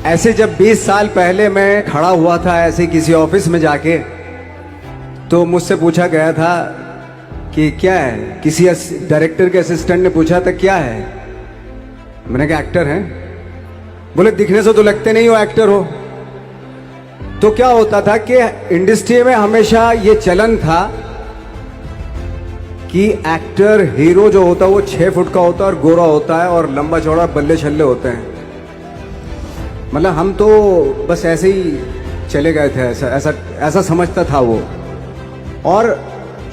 ऐसे जब 20 साल पहले मैं खड़ा हुआ था ऐसे किसी ऑफिस में जाके, तो मुझसे पूछा गया था कि क्या है। किसी डायरेक्टर के असिस्टेंट ने पूछा था क्या है। मैंने कहा एक्टर हैं। बोले दिखने से तो लगते नहीं हो एक्टर हो। तो क्या होता था कि इंडस्ट्री में हमेशा ये चलन था कि एक्टर हीरो जो होता है वो 6 फुट का होता है और गोरा होता है और लंबा चौड़ा बल्ले छल्ले होते हैं। मतलब हम तो बस ऐसे ही चले गए थे, ऐसा समझता था वो। और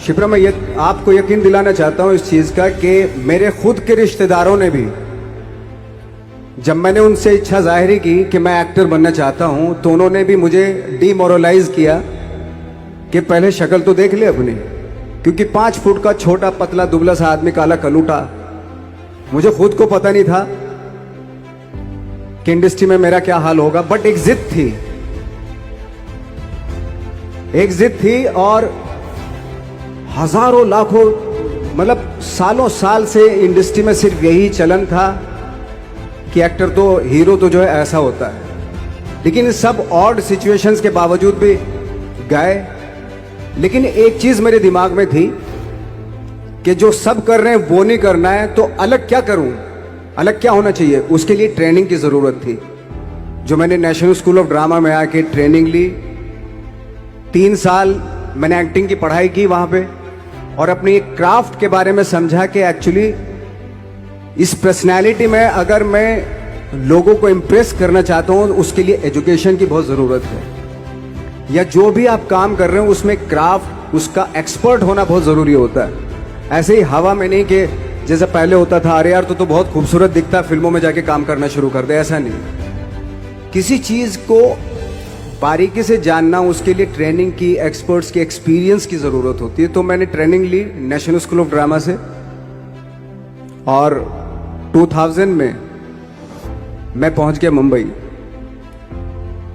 शिप्रा, मैं आपको यकीन दिलाना चाहता हूं इस चीज का कि मेरे खुद के रिश्तेदारों ने भी, जब मैंने उनसे इच्छा जाहिर की कि मैं एक्टर बनना चाहता हूं, तो उन्होंने भी मुझे डीमोरलाइज किया कि पहले शक्ल तो देख ले अपनी, क्योंकि 5 फुट का छोटा पतला दुबला सा आदमी, काला कलूटा। मुझे खुद को पता नहीं था कि इंडस्ट्री में मेरा क्या हाल होगा, बट एक जिद थी और हजारों लाखों, मतलब सालों साल से इंडस्ट्री में सिर्फ यही चलन था कि एक्टर तो, हीरो तो जो है ऐसा होता है। लेकिन सब ऑड सिचुएशंस के बावजूद भी गए। लेकिन एक चीज मेरे दिमाग में थी कि जो सब कर रहे हैं वो नहीं करना है, तो अलग क्या करूं, अलग क्या होना चाहिए। उसके लिए ट्रेनिंग की जरूरत थी, जो मैंने नेशनल स्कूल ऑफ ड्रामा में आके ट्रेनिंग ली। 3 साल मैंने एक्टिंग की पढ़ाई की वहां पे, और अपनी एक क्राफ्ट के बारे में समझा कि एक्चुअली इस पर्सनैलिटी में अगर मैं लोगों को इम्प्रेस करना चाहता हूं, उसके लिए एजुकेशन की बहुत ज़रूरत है। या जो भी आप काम कर रहे हो उसमें क्राफ्ट, उसका एक्सपर्ट होना बहुत ज़रूरी होता है। ऐसे ही हवा में नहीं कि जैसे पहले होता था, अरे यार तो बहुत खूबसूरत दिखता, फिल्मों में जाके काम करना शुरू कर दे। ऐसा नहीं, किसी चीज़ को बारीकी से जानना, उसके लिए ट्रेनिंग की, एक्सपर्ट्स की, एक्सपीरियंस की ज़रूरत होती है। तो मैंने ट्रेनिंग ली नेशनल स्कूल ऑफ ड्रामा से, और 2000 में मैं पहुंच गया मुंबई।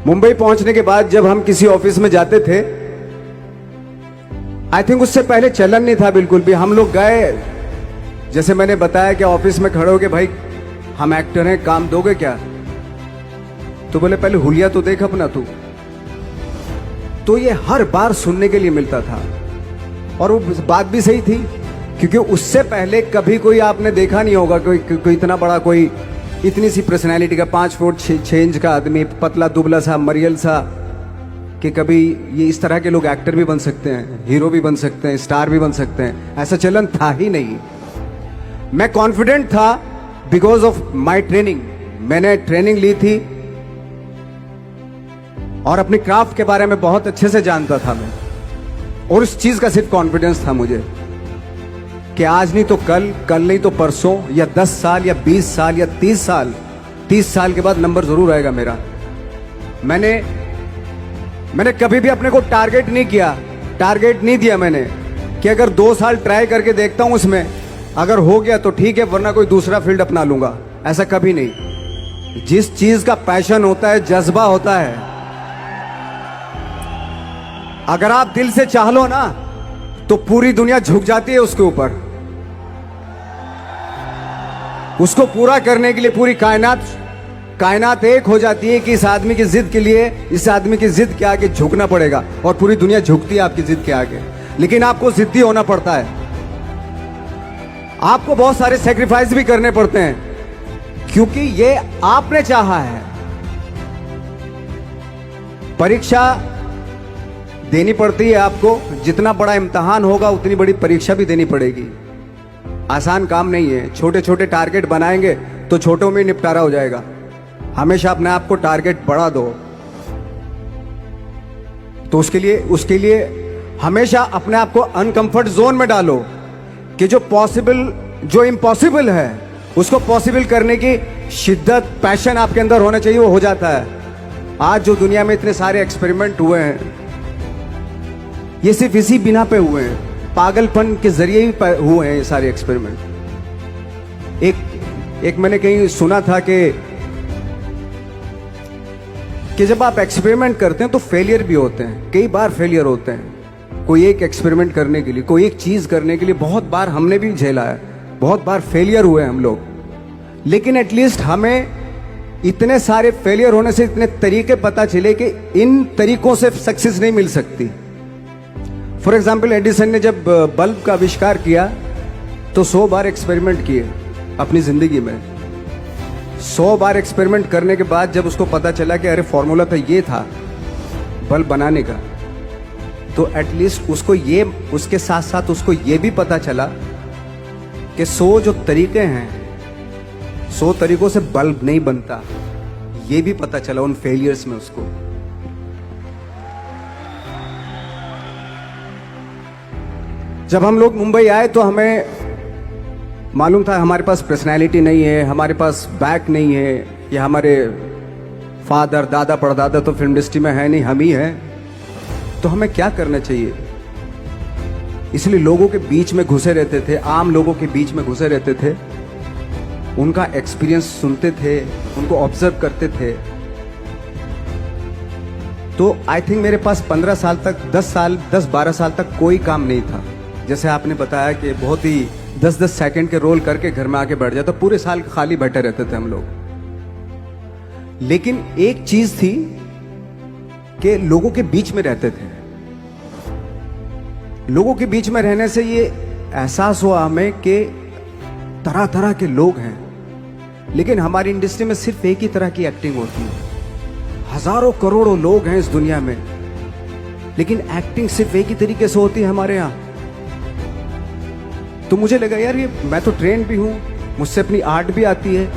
मुंबई पहुंचने के बाद जब हम किसी ऑफिस में जाते थे, आई थिंक उससे पहले चलन नहीं था बिल्कुल भी। हम लोग गए, जैसे मैंने बताया कि ऑफिस में खड़े हो के, भाई हम एक्टर हैं, काम दोगे क्या। तो बोले पहले हुलिया तो देख अपना तू। तो ये हर बार सुनने के लिए मिलता था, और वो बात भी सही थी, क्योंकि उससे पहले कभी कोई आपने देखा नहीं होगा कोई इतना बड़ा, कोई इतनी सी पर्सनैलिटी का 5 फुट 6 इंच का आदमी, पतला दुबला सा मरियल सा, कि कभी ये इस तरह के लोग एक्टर भी बन सकते हैं, हीरो भी बन सकते हैं, स्टार भी बन सकते हैं। ऐसा चलन था ही नहीं। मैं कॉन्फिडेंट था बिकॉज ऑफ माई ट्रेनिंग। मैंने ट्रेनिंग ली थी और अपनी क्राफ्ट के बारे में बहुत अच्छे से जानता था मैं, और उस चीज का सिर्फ कॉन्फिडेंस था मुझे कि आज नहीं तो कल, कल नहीं तो परसों, या 10 साल या 20 साल या 30 साल के बाद नंबर जरूर आएगा मेरा। मैंने कभी भी अपने को टारगेट नहीं दिया मैंने कि अगर 2 साल ट्राई करके देखता हूं, उसमें अगर हो गया तो ठीक है, वरना कोई दूसरा फील्ड अपना लूंगा। ऐसा कभी नहीं। जिस चीज का पैशन होता है, जज्बा होता है, अगर आप दिल से चाह लो ना, तो पूरी दुनिया झुक जाती है उसके ऊपर। उसको पूरा करने के लिए पूरी कायनात एक हो जाती है कि इस आदमी की जिद के लिए, इस आदमी की जिद के आगे झुकना पड़ेगा, और पूरी दुनिया झुकती है आपकी जिद के आगे। लेकिन आपको जिद्दी होना पड़ता है, आपको बहुत सारे सेक्रीफाइस भी करने पड़ते हैं, क्योंकि ये आपने चाहा है। परीक्षा देनी पड़ती है आपको, जितना बड़ा इम्तिहान होगा उतनी बड़ी परीक्षा भी देनी पड़ेगी। आसान काम नहीं है। छोटे छोटे टारगेट बनाएंगे तो छोटों में निपटारा हो जाएगा। हमेशा अपने आप को टारगेट बढ़ा दो। तो उसके लिए हमेशा अपने आप को अनकंफर्ट जोन में डालो, कि जो इम्पॉसिबल है उसको पॉसिबल करने की शिद्दत, पैशन आपके अंदर होना चाहिए, वो हो जाता है। आज जो दुनिया में इतने सारे एक्सपेरिमेंट हुए हैं, ये सिर्फ इसी बिना पे हुए हैं, पागलपन के जरिए ही हुए हैं ये सारे एक्सपेरिमेंट। एक मैंने कहीं सुना था कि जब आप एक्सपेरिमेंट करते हैं तो फेलियर भी होते हैं, कई बार फेलियर होते हैं। कोई एक एक्सपेरिमेंट करने के लिए, कोई एक चीज करने के लिए बहुत बार हमने भी झेला है, बहुत बार फेलियर हुए हम लोग। लेकिन एटलीस्ट हमें इतने सारे फेलियर होने से इतने तरीके पता चले कि इन तरीकों से सक्सेस नहीं मिल सकती। फॉर एग्जाम्पल, एडिसन ने जब बल्ब का आविष्कार किया तो 100 बार एक्सपेरिमेंट किए अपनी जिंदगी में। 100 बार एक्सपेरिमेंट करने के बाद जब उसको पता चला कि अरे फॉर्मूला तो ये था बल्ब बनाने का, तो एटलीस्ट उसको ये, उसके साथ साथ उसको ये भी पता चला कि 100 जो तरीके हैं, 100 तरीकों से बल्ब नहीं बनता, ये भी पता चला उन फेलियर्स में उसको। जब हम लोग मुंबई आए तो हमें मालूम था हमारे पास पर्सनैलिटी नहीं है, हमारे पास बैक नहीं है, या हमारे फादर दादा परदादा तो फिल्म इंडस्ट्री में है नहीं, हम ही हैं, तो हमें क्या करना चाहिए। इसलिए लोगों के बीच में घुसे रहते थे, आम लोगों के बीच में घुसे रहते थे, उनका एक्सपीरियंस सुनते थे, उनको ऑब्जर्व करते थे। तो आई थिंक मेरे पास 15 साल तक, 10-12 साल तक कोई काम नहीं था। जैसे आपने बताया कि बहुत ही 10-10 सेकंड के रोल करके घर में आके बैठ जाता, पूरे साल खाली बैठे रहते थे हम लोग। लेकिन एक चीज थी कि लोगों के बीच में रहते थे। लोगों के बीच में रहने से ये एहसास हुआ हमें कि तरह तरह के लोग हैं, लेकिन हमारी इंडस्ट्री में सिर्फ एक ही तरह की एक्टिंग होती है। हजारों करोड़ों लोग हैं इस दुनिया में, लेकिन एक्टिंग सिर्फ एक ही तरीके से होती है हमारे यहां। तो मुझे लगा यार, ये मैं तो ट्रेन भी हूं, मुझसे अपनी आर्ट भी आती है,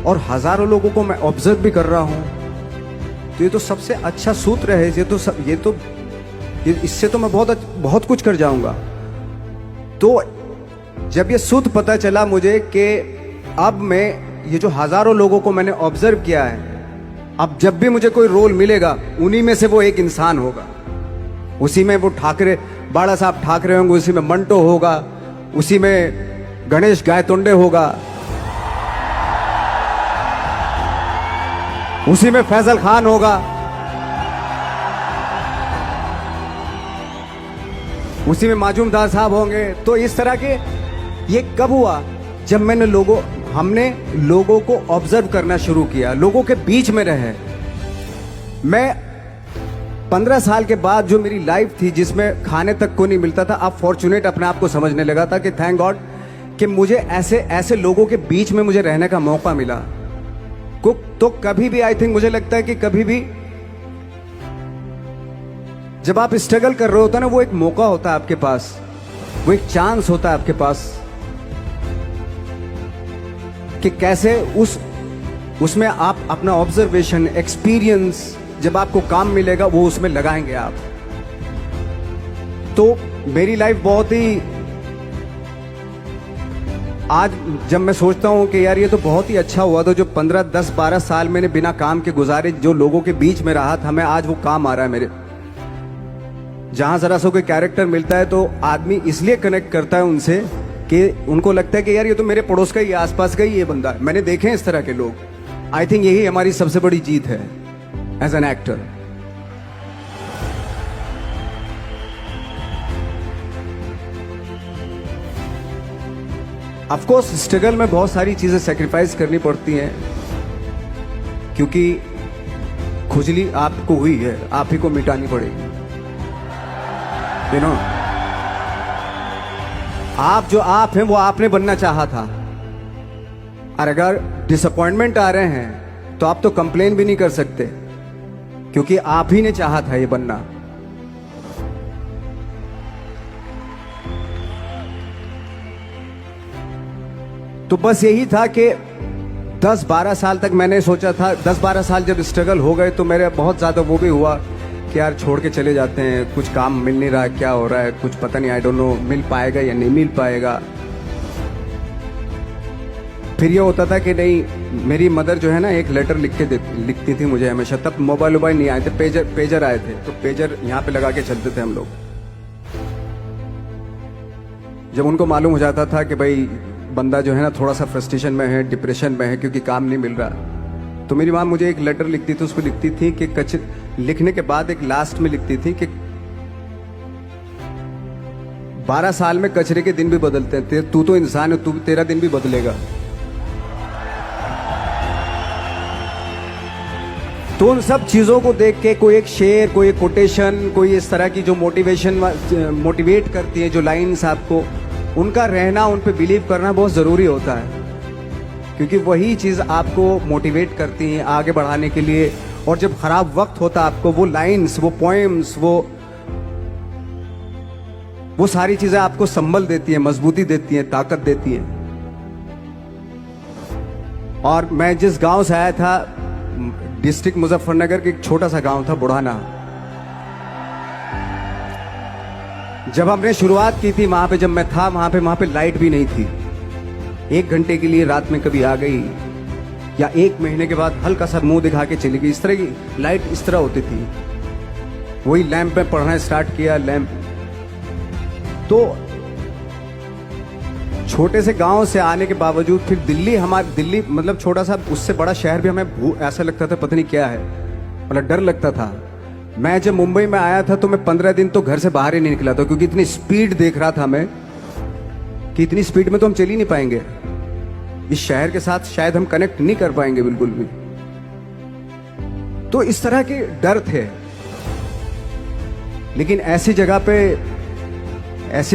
और हजारों लोगों को मैं ऑब्जर्व भी कर रहा हूं, तो ये तो सबसे अच्छा सूत्र है। इससे तो मैं बहुत कुछ कर जाऊंगा। तो जब ये सूत्र पता चला मुझे कि अब मैं ये जो हजारों लोगों को मैंने ऑब्जर्व किया है, अब जब भी मुझे कोई रोल मिलेगा उन्हीं में से वो एक इंसान होगा। उसी में वो ठाकरे, बाला साहब ठाकरे होंगे, उसी में मंटो होगा, उसी में गणेश गायतोंडे होगा, उसी में फैजल खान होगा, उसी में माजूमदार साहब होंगे। तो इस तरह के, ये कब हुआ? जब हमने लोगों को ऑब्जर्व करना शुरू किया, लोगों के बीच में रहे। मैं 15 साल के बाद जो मेरी लाइफ थी, जिसमें खाने तक को नहीं मिलता था, अब फॉर्चुनेट अपने आप को समझने लगा था कि थैंक गॉड कि मुझे ऐसे लोगों के बीच में मुझे रहने का मौका मिला। तो कभी भी, आई थिंक मुझे लगता है कि कभी भी जब आप स्ट्रगल कर रहे होते हैं ना, वो एक मौका होता है आपके पास, वो एक चांस होता है आपके पास कि कैसे उसमें आप अपना ऑब्जर्वेशन, एक्सपीरियंस, जब आपको काम मिलेगा वो उसमें लगाएंगे आप। तो मेरी लाइफ बहुत ही, आज जब मैं सोचता हूं कि यार ये तो बहुत ही अच्छा हुआ, तो जो 15, 10, 12 साल मैंने बिना काम के गुजारे, जो लोगों के बीच में रहा था, मैं आज वो काम आ रहा है मेरे। जहां जरा सा कोई कैरेक्टर मिलता है तो आदमी इसलिए कनेक्ट करता है उनसे कि उनको लगता है कि यार ये तो मेरे पड़ोस का ही, आसपास का ही ये बंदा है। मैंने देखे हैं इस तरह के लोग। आई थिंक यही हमारी सबसे बड़ी जीत है as an actor. Of course struggle में बहुत सारी चीजें सेक्रीफाइस करनी पड़ती हैं, क्योंकि खुजली आपको हुई है, आप ही को मिटानी पड़ेगी। यू नो, आप जो आप हैं वो आपने बनना चाहा था, और अगर डिसअपॉइंटमेंट आ रहे हैं तो आप तो कंप्लेन भी नहीं कर सकते, क्योंकि आप ही ने चाहा था ये बनना। तो बस यही था कि 10-12 साल तक मैंने सोचा था, 10-12 साल जब स्ट्रगल हो गए तो मेरे बहुत ज़्यादा वो भी हुआ कि यार छोड़ के चले जाते हैं, कुछ काम मिल नहीं रहा, क्या हो रहा है कुछ पता नहीं, आई डोंट नो मिल पाएगा या नहीं मिल पाएगा। फिर ये होता था कि नहीं, मेरी मदर जो है ना एक लेटर लिखती थी मुझे हमेशा। तब मोबाइल नहीं आए थे, पेजर आए थे, तो पेजर यहाँ पे लगा के चलते थे हम लोग। जब उनको मालूम हो जाता था कि भाई बंदा जो है ना थोड़ा सा फ्रस्ट्रेशन में है, डिप्रेशन में है, क्योंकि काम नहीं मिल रहा, तो मेरी माँ मुझे एक लेटर लिखती थी। उसको लिखती थी कि लिखने के बाद एक लास्ट में लिखती थी कि 12 साल में कचरे के दिन भी बदलते हैं, तू तो इंसान है, तेरा दिन भी बदलेगा। तो उन सब चीज़ों को देख के कोई एक शेर, कोई एक कोटेशन, कोई इस तरह की जो मोटिवेट करती है जो लाइंस आपको, उनका रहना, उन पे बिलीव करना बहुत ज़रूरी होता है, क्योंकि वही चीज़ आपको मोटिवेट करती हैं आगे बढ़ाने के लिए। और जब खराब वक्त होता है आपको, वो लाइंस, वो पोएम्स, वो सारी चीज़ें आपको संबल देती हैं, मजबूती देती हैं, ताकत देती हैं। और मैं जिस गांव से आया था, डिस्ट्रिक्ट मुजफ्फरनगर के एक छोटा सा गांव था बुढ़ाना। जब हमने शुरुआत की थी वहां पे, जब मैं था वहां पे लाइट भी नहीं थी। 1 घंटे के लिए रात में कभी आ गई, या 1 महीने के बाद हल्का सा मुंह दिखा के चली गई। इस तरह की लाइट इस तरह होती थी। वही लैंप में पढ़ना स्टार्ट किया, लैंप। तो छोटे से गांव से आने के बावजूद फिर दिल्ली मतलब छोटा सा, उससे बड़ा शहर भी हमें ऐसा लगता था पता नहीं क्या है, मतलब डर लगता था। मैं जब मुंबई में आया था तो मैं 15 दिन तो घर से बाहर ही नहीं निकला था, क्योंकि इतनी स्पीड देख रहा था मैं कि इतनी स्पीड में तो हम चल ही नहीं पाएंगे, इस शहर के साथ शायद हम कनेक्ट नहीं कर पाएंगे बिल्कुल भी। तो इस तरह के डर थे। लेकिन ऐसी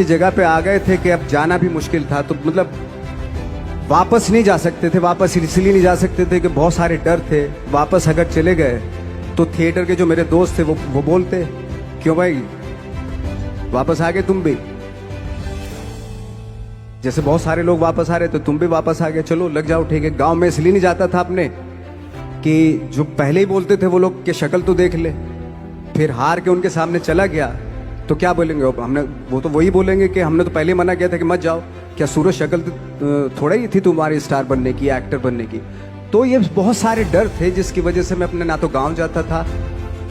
जगह पे आ गए थे कि अब जाना भी मुश्किल था। तो मतलब वापस नहीं जा सकते थे। वापस इसलिए नहीं जा सकते थे कि बहुत सारे डर थे। वापस अगर चले गए तो थिएटर के जो मेरे दोस्त थे वो बोलते, क्यों भाई वापस आ गए तुम भी, जैसे बहुत सारे लोग वापस आ रहे तो तुम भी वापस आ गए, चलो लग जाओ, ठीक है। गांव में इसलिए नहीं जाता था अपने कि जो पहले ही बोलते थे वो लोग के शक्ल तो देख ले, फिर हार के उनके सामने चला गया तो क्या बोलेंगे वो तो वही बोलेंगे कि हमने तो पहले मना किया था कि मत जाओ, क्या सूरज शक्ल थोड़ा ही थी तुम्हारी स्टार बनने की, एक्टर बनने की। तो ये बहुत सारे डर थे जिसकी वजह से मैं अपने ना तो गांव जाता था,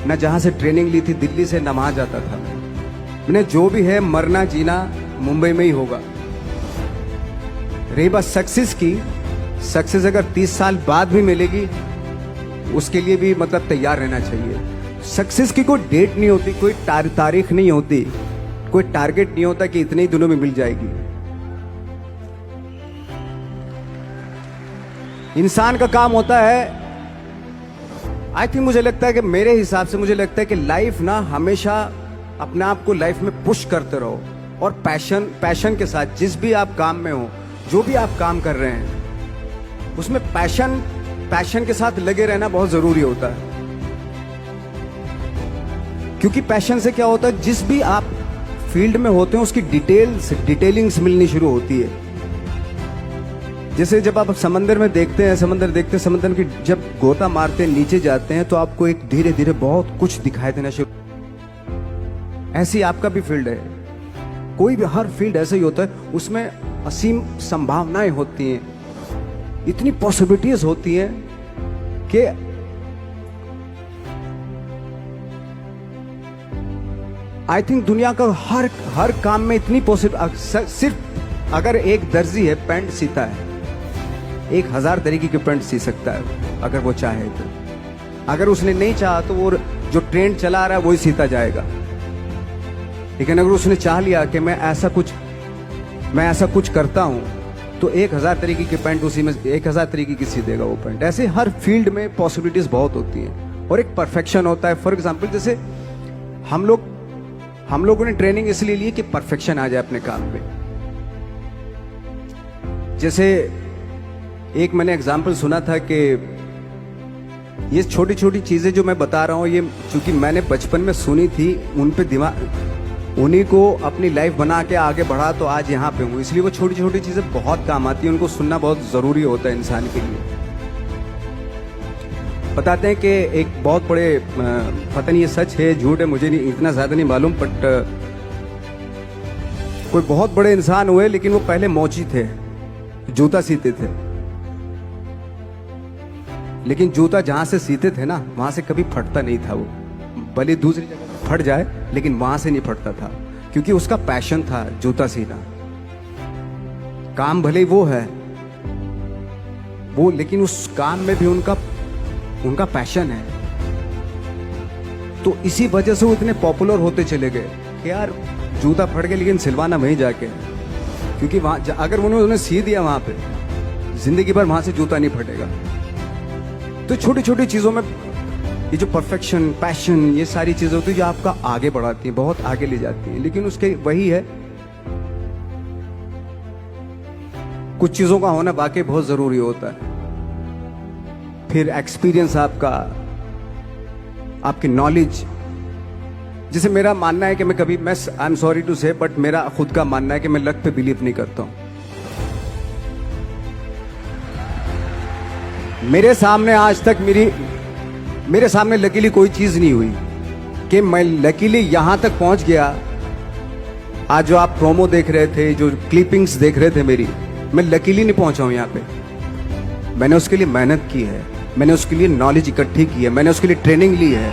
ना जहां से ट्रेनिंग ली थी दिल्ली से, ना वहां जाता था। मैंने जो भी है मरना जीना मुंबई में ही होगा। रही बात सक्सेस की, सक्सेस अगर 30 साल बाद भी मिलेगी उसके लिए भी मतलब तैयार रहना चाहिए। सक्सेस की कोई डेट नहीं होती, कोई तारीख नहीं होती, कोई टारगेट नहीं होता कि इतने ही दिनों में मिल जाएगी। इंसान का काम होता है, आई थिंक मुझे लगता है कि मेरे हिसाब से मुझे लगता है कि लाइफ ना हमेशा अपने आप को लाइफ में पुश करते रहो, और पैशन के साथ जिस भी आप काम में हो, जो भी आप काम कर रहे हैं उसमें पैशन के साथ लगे रहना बहुत जरूरी होता है। क्योंकि पैशन से क्या होता है, जिस भी आप फील्ड में होते हैं उसकी डिटेलिंग्स मिलनी शुरू होती है। जैसे जब आप समंदर में देखते हैं, समंदर की जब गोता मारते हैं, नीचे जाते हैं तो आपको एक धीरे धीरे बहुत कुछ दिखाई देना शुरू। ऐसी आपका भी फील्ड है, कोई भी हर फील्ड ऐसा ही होता है, उसमें असीम संभावनाएं होती हैं, इतनी पॉसिबिलिटीज होती हैं कि आई थिंक दुनिया का हर काम में इतनी सिर्फ अगर एक दर्जी है पैंट सीता है, 1000 तरीके की पैंट सी सकता है अगर वो चाहे तो। अगर उसने नहीं चाहा तो वो जो ट्रेंड चला रहा है वही सीता जाएगा। लेकिन अगर उसने चाह लिया कि मैं ऐसा कुछ करता हूं तो 1000 तरीके की पैंट उसी में 1000 तरीके की सी देगा वो पैंट। ऐसे हर फील्ड में पॉसिबिलिटीज बहुत होती हैं और एक परफेक्शन होता है। फॉर एग्जाम्पल जैसे हम लोगों ने ट्रेनिंग इसलिए ली कि परफेक्शन आ जाए अपने काम में। जैसे एक मैंने एग्जाम्पल सुना था कि ये छोटी छोटी चीजें जो मैं बता रहा हूं, ये चूंकि मैंने बचपन में सुनी थी, उन पे उन्हीं को अपनी लाइफ बना के आगे बढ़ा तो आज यहाँ पे हूँ। इसलिए वो छोटी छोटी चीजें बहुत काम आती हैं, उनको सुनना बहुत जरूरी होता है इंसान के लिए। बताते हैं कि एक बहुत बड़े, पता नहीं ये सच है झूठ है, मुझे नहीं इतना ज्यादा नहीं मालूम, बट कोई बहुत बड़े इंसान हुए, लेकिन वो पहले मौची थे, जूता सीते थे। लेकिन जूता जहां से सीते थे ना वहां से कभी फटता नहीं था। वो भले दूसरी जगह फट जाए लेकिन वहां से नहीं फटता था, क्योंकि उसका पैशन था जूता सीना। काम भले वो है वो, लेकिन उस काम में भी उनका पैशन है। तो इसी वजह से वो इतने पॉपुलर होते चले गए कि यार जूता फट गया लेकिन सिलवाना वहीं जाके, क्योंकि वहां अगर उन्होंने सी दिया वहां पे, जिंदगी भर वहां से जूता नहीं फटेगा। तो छोटी छोटी चीजों में ये जो परफेक्शन, पैशन, ये सारी चीजें होती है जो आपका आगे बढ़ाती हैं, बहुत आगे ले जाती हैं। लेकिन उसके वही है, कुछ चीजों का होना वाकई बहुत जरूरी होता है। फिर एक्सपीरियंस आपका, आपकी नॉलेज। जैसे मेरा मानना है कि मैं कभी, मैं आई एम सॉरी टू से, बट मेरा खुद का मानना है कि मैं लक पे बिलीव नहीं करता हूं। मेरे सामने आज तक मेरे सामने लकीली कोई चीज नहीं हुई कि मैं लकीली यहां तक पहुंच गया। आज जो आप प्रोमो देख रहे थे, जो क्लिपिंग्स देख रहे थे मेरी, मैं लकीली नहीं पहुंचा हूं यहां पे। मैंने उसके लिए मेहनत की है, मैंने उसके लिए नॉलेज इकट्ठी की है, मैंने उसके लिए ट्रेनिंग ली है।